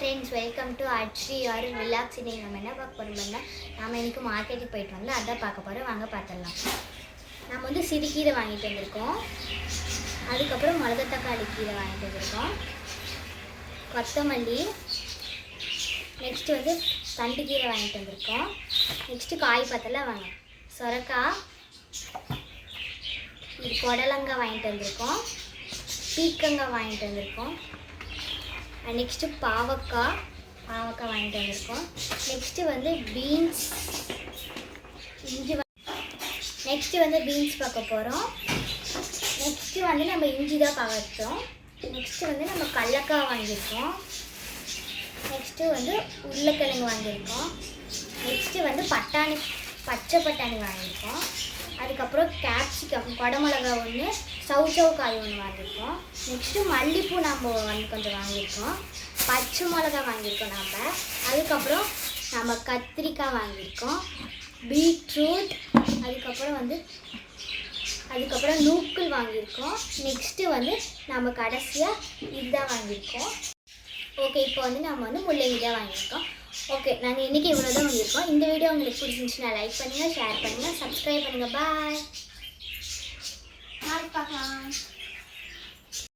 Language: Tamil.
Friends, welcome to Adri R vlogs. இன்னைக்கு நம்ம என்ன பார்க்க போகிறோம்னா, நம்ம இன்றைக்கி மார்க்கெட்டுக்கு போயிட்டு வந்து அதான் பார்க்க போகிறோம். வாங்க பார்த்துடலாம். நம்ம வந்து சிறுகீரை வாங்கிட்டு வந்திருக்கோம், அதுக்கப்புறம் மிளகாத்தக்காளி கீரை வாங்கிட்டு வந்திருக்கோம், கொத்தமல்லி, நெக்ஸ்ட்டு வந்து தண்டு கீரை வாங்கிட்டு வந்திருக்கோம், நெக்ஸ்ட்டு காய் பத்தெல்லாம் வாங்க சொரக்காய், இது புடலங்காய் வாங்கிட்டு வந்திருக்கோம், பீக்கங்காய் வாங்கிட்டு வந்திருக்கோம், நெக்ஸ்ட்டு பாவக்காய் வாங்கிட்டு வந்திருக்கோம், நெக்ஸ்ட்டு வந்து பீன்ஸ், நெக்ஸ்ட்டு வந்து பீன்ஸ் பார்க்க போகிறோம், நெக்ஸ்ட்டு வந்து நம்ம இஞ்சி தான் பார்க்குறோம், நெக்ஸ்ட்டு வந்து நம்ம கடலக்காய் வாங்கியிருக்கோம், நெக்ஸ்ட்டு வந்து உருளைக்கிழங்கு வாங்கியிருக்கோம், நெக்ஸ்ட்டு வந்து பச்சை பட்டாணி வாங்கியிருக்கோம், அதுக்கப்புறம் கேப்சிகம், குடமிளகா ஒன்று, சவு காய் ஒன்று வாங்கியிருக்கோம், நெக்ஸ்ட்டு மல்லிப்பூ நம்ம வந்து கொஞ்சம் வாங்கியிருக்கோம், பச்சை மிளகா வாங்கியிருக்கோம் நம்ம, அதுக்கப்புறம் நம்ம கத்திரிக்காய் வாங்கியிருக்கோம், பீட்ரூட், அதுக்கப்புறம் நூக்கல் வாங்கியிருக்கோம், நெக்ஸ்ட்டு வந்து நம்ம கடைசியாக இதுதான் வாங்கியிருக்கோம். ஓகே, இப்போ வந்து நம்ம வந்து முள்ளங்கி தான் வாங்கியிருக்கோம். ஓகே, நாங்கள் இன்றைக்கி இவ்வளோ தான் வாங்கியிருக்கோம். இந்த வீடியோ உங்களுக்கு பிடிச்சிருந்துச்சுன்னா லைக் பண்ணுங்கள், ஷேர் பண்ணுங்கள், சப்ஸ்கிரைப் பண்ணுங்கள். பாய், பார்க்கலாம்.